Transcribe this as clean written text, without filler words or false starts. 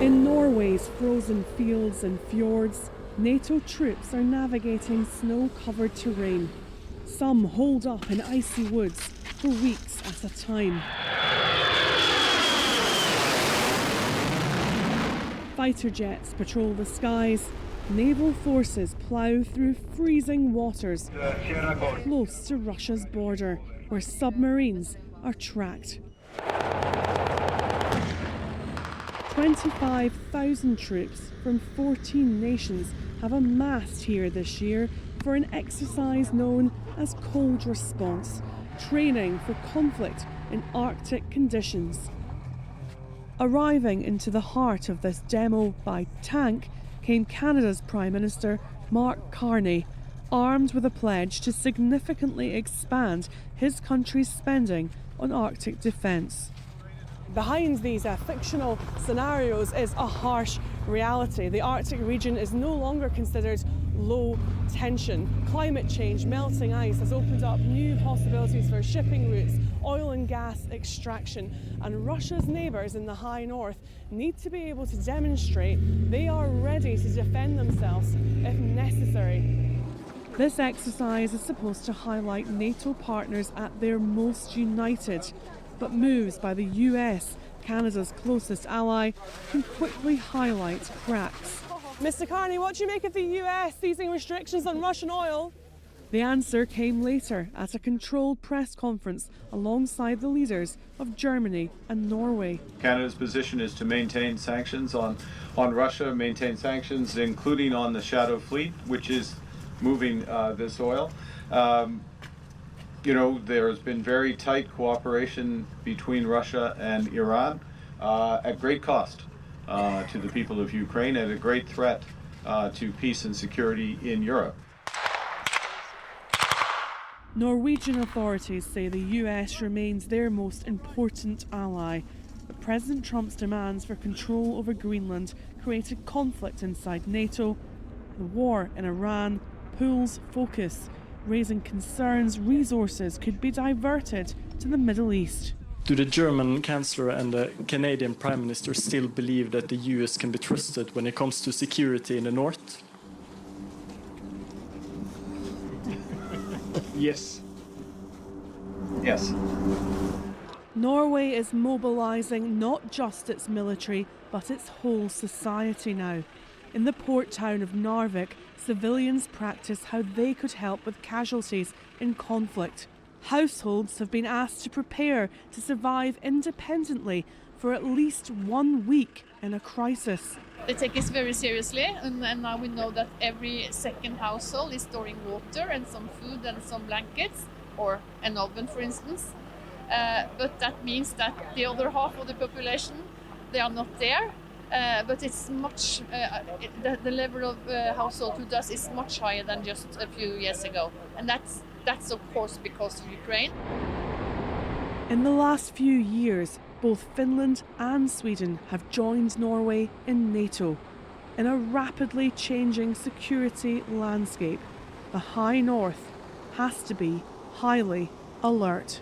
In Norway's frozen fields and fjords, NATO troops are navigating snow-covered terrain. Some hold up in icy woods for weeks at a time. Fighter jets patrol the skies. Naval forces plough through freezing waters close to Russia's border, where submarines are tracked. 25,000 troops from 14 nations have amassed here this year for an exercise known as Cold Response, training for conflict in Arctic conditions. Arriving into the heart of this demo by tank came Canada's Prime Minister Mark Carney, armed with a pledge to significantly expand his country's spending on Arctic defence. Behind these fictional scenarios is a harsh reality. The Arctic region is no longer considered low tension. Climate change, melting ice has opened up new possibilities for shipping routes, oil and gas extraction, and Russia's neighbours in the high north need to be able to demonstrate they are ready to defend themselves if necessary. This exercise is supposed to highlight NATO partners at their most united, but moves by the US, Canada's closest ally, can quickly highlight cracks. Mr. Carney, what do you make of the US easing restrictions on Russian oil? The answer came later at a controlled press conference alongside the leaders of Germany and Norway. Canada's position is to maintain sanctions on Russia, maintain sanctions including on the Shadow Fleet, which is moving this oil. There's been very tight cooperation between Russia and Iran at great cost to the people of Ukraine and a great threat to peace and security in Europe. Norwegian authorities say the US remains their most important ally, but President Trump's demands for control over Greenland created conflict inside NATO. The war in Iran pulls focus, raising concerns resources could be diverted to the Middle East. Do the German Chancellor and the Canadian Prime Minister still believe that the US can be trusted when it comes to security in the north? Yes. Yes. Norway is mobilising not just its military, but its whole society now. In the port town of Narvik, civilians practice how they could help with casualties in conflict. Households have been asked to prepare to survive independently for at least 1 week in a crisis. They take this very seriously, and now we know that every second household is storing water and some food and some blankets, or an oven, for instance. But that means that the other half of the population, they are not there. But it's much, the level of household who does is much higher than just a few years ago. And that's of course because of Ukraine. In the last few years, both Finland and Sweden have joined Norway in NATO. In a rapidly changing security landscape, the High North has to be highly alert.